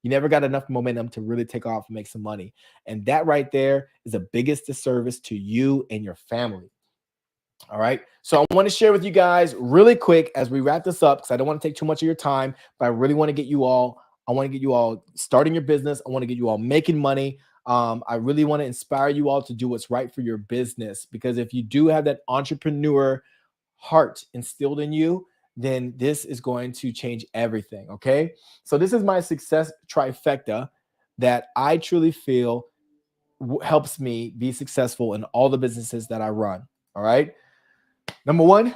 You never got enough momentum to really take off and make some money. And that right there is the biggest disservice to you and your family. All right. So I want to share with you guys really quick as we wrap this up, because I don't want to take too much of your time, but I really want to get you all, I want to get you all starting your business. I want to get you all making money. I really want to inspire you all to do what's right for your business, because if you do have that entrepreneur heart instilled in you, then this is going to change everything. Okay. So this is my success trifecta that I truly feel helps me be successful in all the businesses that I run. All right. Number one,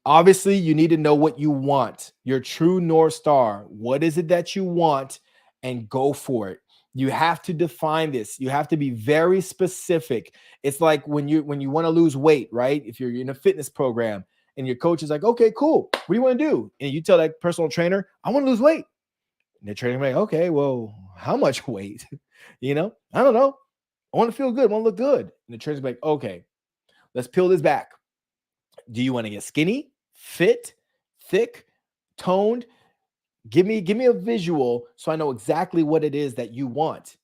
obviously, you need to know what you want, your true North Star. What is it that you want? And go for it. You have to define this. You have to be very specific. It's like when you want to lose weight, right? If you're in a fitness program and your coach is like, okay, cool. What do you want to do? And you tell that personal trainer, I want to lose weight. And the trainer like, okay, well, how much weight? I don't know. I want to feel good. I want to look good. And the trainer's like, okay, let's peel this back. Do you want to get skinny, fit, thick, toned? Give me a visual so I know exactly what it is that you want.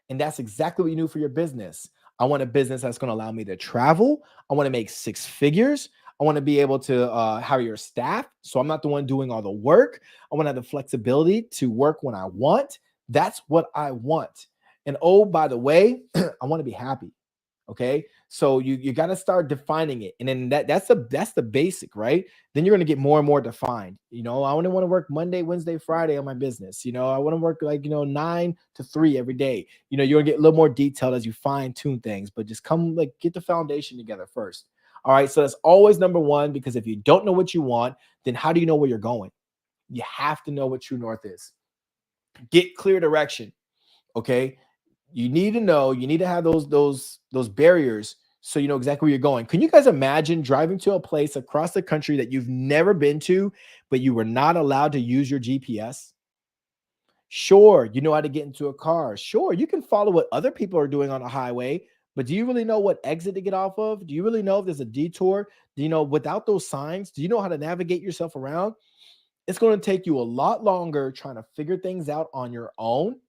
And that's exactly what you do for your business. I want a business that's going to allow me to travel. I want to make six figures. I want to be able to hire your staff, so I'm not the one doing all the work. I want to have the flexibility to work when I want. That's what I want. And oh, by the way, I want to be happy. Okay. So you got to start defining it. And then that's the basic, right? Then you're going to get more and more defined. I want to work Monday, Wednesday, Friday on my business. I want to work 9 to 3 every day. You're going to get a little more detailed as you fine tune things, but just get the foundation together first. All right. So that's always number one, because if you don't know what you want, then how do you know where you're going? You have to know what true north is. Get clear direction. Okay. You need to have those barriers so you know exactly where you're going. Can you guys imagine driving to a place across the country that you've never been to, but you were not allowed to use your GPS? Sure, you know how to get into a car. Sure, you can follow what other people are doing on a highway, but do you really know what exit to get off of? Do you really know if there's a detour? Without those signs, do you know how to navigate yourself around? It's going to take you a lot longer trying to figure things out on your own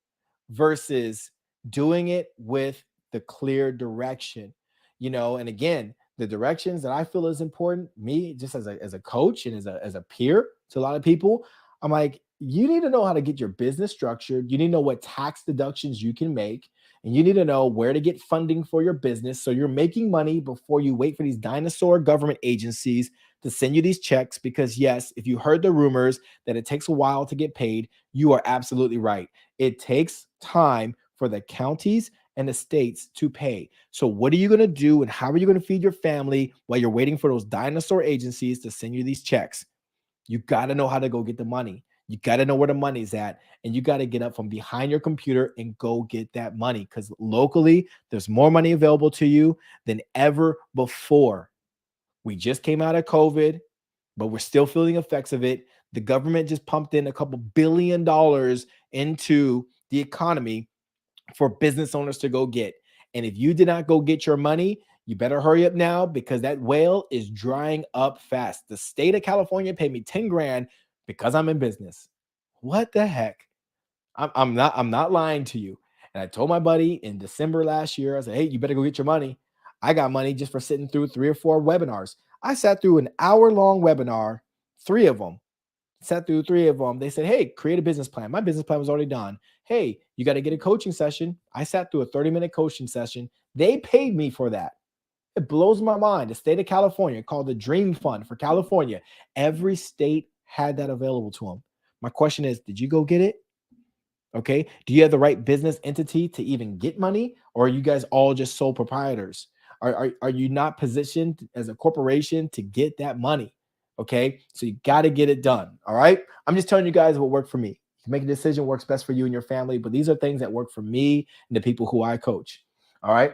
versus doing it with the clear direction. And again, the directions that I feel is important, me just as a coach and as a peer to a lot of people, I'm like, you need to know how to get your business structured. You need to know what tax deductions you can make, and you need to know where to get funding for your business so you're making money before you wait for these dinosaur government agencies to send you these checks. Because yes, if you heard the rumors that it takes a while to get paid, you are absolutely right. It takes time for the counties and the states to pay. So what are you going to do, and how are you going to feed your family while you're waiting for those dinosaur agencies to send you these checks? You got to know how to go get the money. You got to know where the money's at, and you got to get up from behind your computer and go get that money, because locally there's more money available to you than ever before. We just came out of COVID, but we're still feeling effects of it. The government just pumped in a couple $1 billion into the economy for business owners to go get. And if you did not go get your money, you better hurry up now, because that whale is drying up fast. The state of California paid me 10 grand because I'm in business. What the heck? I'm not lying to you. And I told my buddy in December last year, I said, hey, you better go get your money. I got money just for sitting through 3 or 4 webinars. I sat through an hour-long webinar, 3 of them. Sat through 3 of them. They said, hey, create a business plan. My business plan was already done. Hey, you got to get a coaching session. I sat through a 30-minute coaching session. They paid me for that. It blows my mind. The state of California, called the Dream Fund for California. Every state had that available to them. My question is, did you go get it? Okay. Do you have the right business entity to even get money? Or are you guys all just sole proprietors? Are you not positioned as a corporation to get that money? Okay. So you got to get it done. All right. I'm just telling you guys what worked for me. You make a decision works best for you and your family, but these are things that work for me and the people who I coach. All right.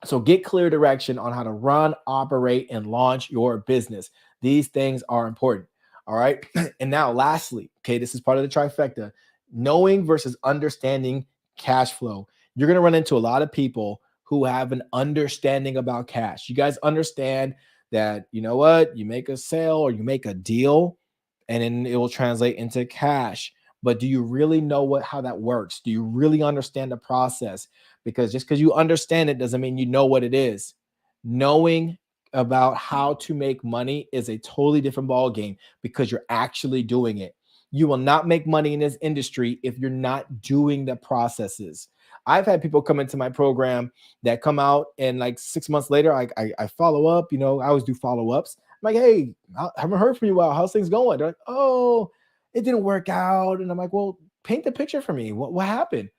So get clear direction on how to run, operate, and launch your business. These things are important. All right. And now, lastly, okay, this is part of the trifecta, knowing versus understanding cash flow. You're going to run into a lot of people who have an understanding about cash. You guys understand that, you know what, you make a sale or you make a deal and then it will translate into cash. But do you really know how that works? Do you really understand the process? Because just because you understand it doesn't mean you know what it is. Knowing about how to make money is a totally different ball game because you're actually doing it. You will not make money in this industry if you're not doing the processes. I've had people come into my program that come out and like 6 months later, I follow up. I always do follow ups. I'm like, hey, I haven't heard from you. Wow, how's things going? They're like, oh, it didn't work out. And I'm like, well, paint the picture for me. What happened?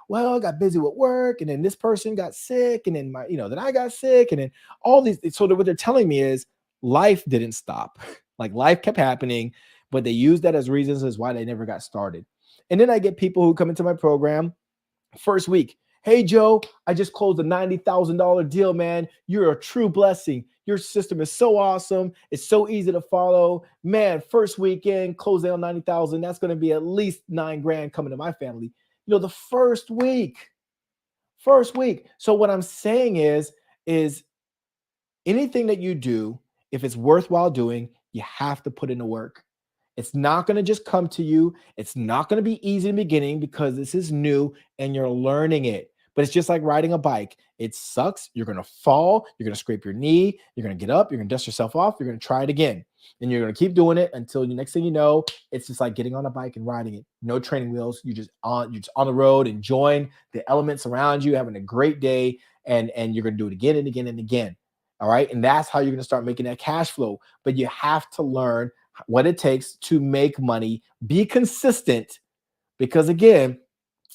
Well, I got busy with work, and then this person got sick, and then then I got sick, and then all these. So what they're telling me is life didn't stop. Like life kept happening, but they use that as reasons as why they never got started. And then I get people who come into my program first week. Hey, Joe, I just closed a $90,000 deal, man. You're a true blessing. Your system is so awesome. It's so easy to follow. Man, first weekend, close down 90,000. That's going to be at least 9 grand coming to my family. The first week. So what I'm saying is anything that you do, if it's worthwhile doing, you have to put in the work. It's not going to just come to you. It's not going to be easy in the beginning because this is new and you're learning it. But it's just like riding a bike. It sucks. You're going to fall. You're going to scrape your knee. You're going to get up. You're going to dust yourself off. You're going to try it again. And you're going to keep doing it until the next thing you know, it's just like getting on a bike and riding it. No training wheels. You're just on the road, enjoying the elements around you, having a great day, and you're going to do it again and again and again. All right. And that's how you're going to start making that cash flow. But you have to learn what it takes to make money, be consistent, because again,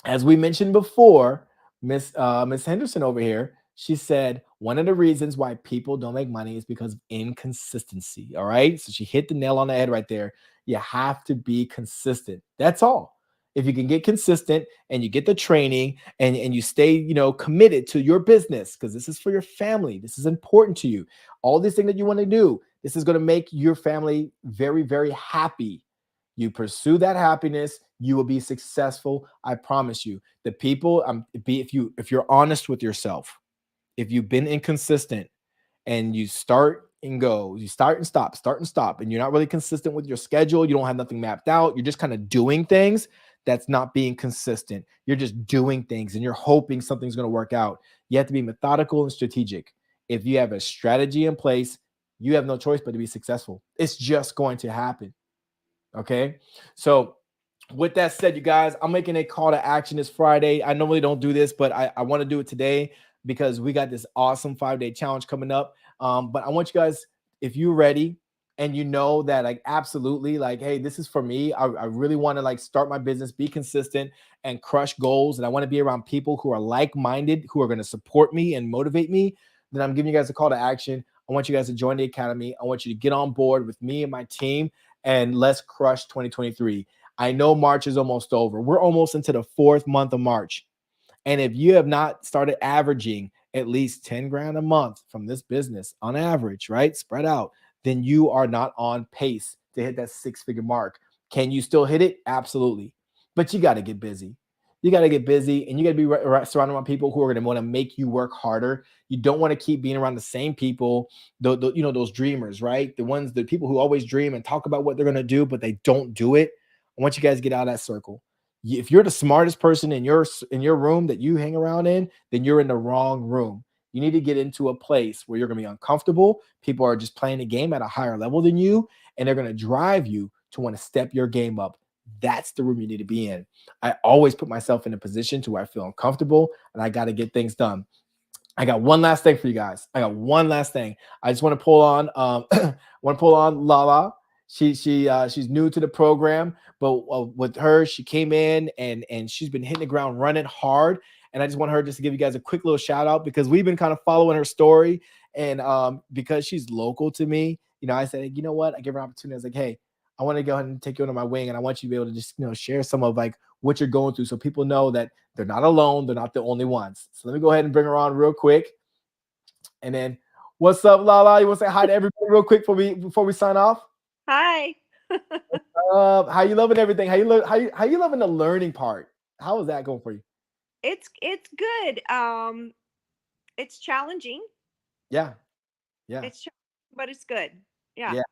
as we mentioned before, Miss Henderson over here, she said one of the reasons why people don't make money is because of inconsistency. All right, so she hit the nail on the head right there. You have to be consistent. That's all. If you can get consistent and you get the training and you stay, committed to your business, because this is for your family. This is important to you. All these things that you want to do, this is going to make your family very, very happy. You pursue that happiness, you will be successful. I promise you. The people, if you're honest with yourself, if you've been inconsistent and you start and go, you start and stop, and you're not really consistent with your schedule, you don't have nothing mapped out, you're just kind of doing things. That's not being consistent. You're just doing things and you're hoping something's going to work out. You have to be methodical and strategic. If you have a strategy in place, you have no choice but to be successful. It's just going to happen. Okay. So with that said, you guys, I'm making a call to action this Friday. I normally don't do this, but I want to do it today because we got this awesome 5-day challenge coming up. But I want you guys, if you're ready and you know that like absolutely like, hey, this is for me. I really want to like start my business, be consistent and crush goals. And I want to be around people who are like-minded, who are going to support me and motivate me. Then I'm giving you guys a call to action. I want you guys to join the academy. I want you to get on board with me and my team and let's crush 2023. I know March is almost over. We're almost into the 4th month of March. And if you have not started averaging at least 10 grand a month from this business on average, right? Spread out, then you are not on pace to hit that 6-figure mark. Can you still hit it? Absolutely. But you got to get busy. You got to get busy and you got to be surrounded by people who are going to want to make you work harder. You don't want to keep being around the same people, those dreamers, right? The people who always dream and talk about what they're going to do, but they don't do it. I want you guys to get out of that circle. If you're the smartest person in your room that you hang around in, then you're in the wrong room. You need to get into a place where you're going to be uncomfortable. People are just playing the game at a higher level than you, and they're going to drive you to want to step your game up. That's the room you need to be in. I always put myself in a position to where I feel uncomfortable and I got to get things done. I got one last thing for you guys. I just want to pull on, Lala. She's new to the program, but with her, she came in and she's been hitting the ground running hard. And I just want her just to give you guys a quick little shout out because we've been kind of following her story. And because she's local to me, I said, you know what? I give her an opportunity. I was like, hey, I want to go ahead and take you under my wing, and I want you to be able to just share some of like what you're going through, so people know that they're not alone. They're not the only ones. So let me go ahead and bring her on real quick. And then, what's up, Lala? You want to say hi to everybody real quick before we sign off? Hi. How you loving everything? How you loving the learning part? How is that going for you? It's good. It's challenging. Yeah, yeah, It's but it's good. Yeah. yeah.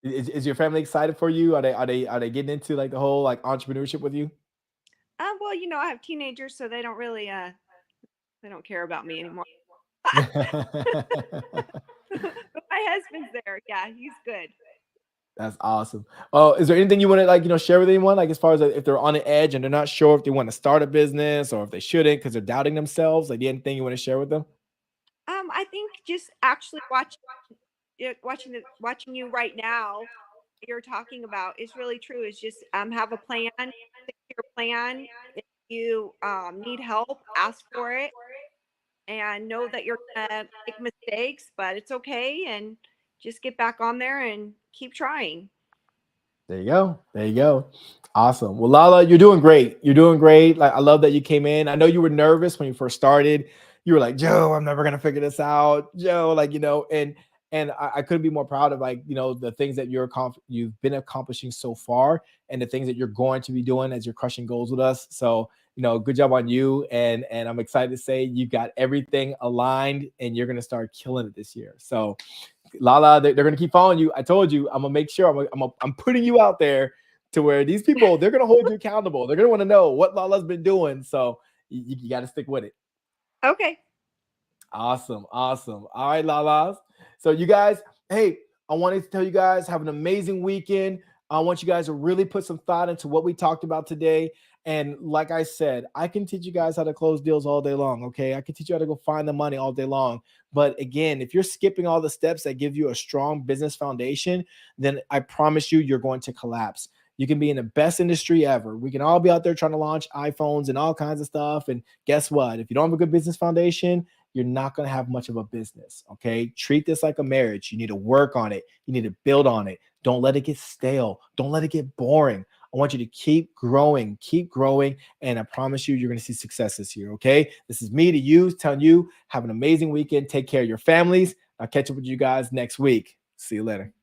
Is your family excited for you? Are they getting into like the whole like entrepreneurship with you? Well, I have teenagers, so they don't really they don't care about me anymore. But my husband's there. Yeah, he's good. That's awesome. Oh, is there anything you want to like, share with anyone? Like as far as like, if they're on the edge and they're not sure if they want to start a business or if they shouldn't because they're doubting themselves. Like anything you want to share with them? I think just actually watching you right now, you're talking about is really true. Is just have a plan, stick to your plan. If you need help, ask for it, and know that you're gonna make mistakes, but it's okay, and just get back on there and keep trying. There you go. There you go. Awesome. Well, Lala, you're doing great. You're doing great. Like I love that you came in. I know you were nervous when you first started. You were like, Joe, I'm never gonna figure this out. Joe, like, and I couldn't be more proud of like, the things that you've been accomplishing so far and the things that you're going to be doing as you're crushing goals with us. So, good job on you. And I'm excited to say you got everything aligned and you're gonna start killing it this year. So Lala, they're going to keep following you. I told you, I'm going to make sure I'm putting you out there to where these people, they're going to hold you accountable. They're going to want to know what Lala's been doing. So you got to stick with it. Okay. Awesome. Awesome. All right, Lalas. So you guys, hey, I wanted to tell you guys, have an amazing weekend. I want you guys to really put some thought into what we talked about today. And like I said, I can teach you guys how to close deals all day long. Okay. I can teach you how to go find the money all day long. But again, if you're skipping all the steps that give you a strong business foundation, then I promise you, you're going to collapse. You can be in the best industry ever. We can all be out there trying to launch iPhones and all kinds of stuff. And guess what? If you don't have a good business foundation, you're not going to have much of a business. Okay. Treat this like a marriage. You need to work on it. You need to build on it. Don't let it get stale. Don't let it get boring. I want you to keep growing, and I promise you, you're going to see success this year. Okay. This is me to you, telling you, have an amazing weekend. Take care of your families. I'll catch up with you guys next week. See you later.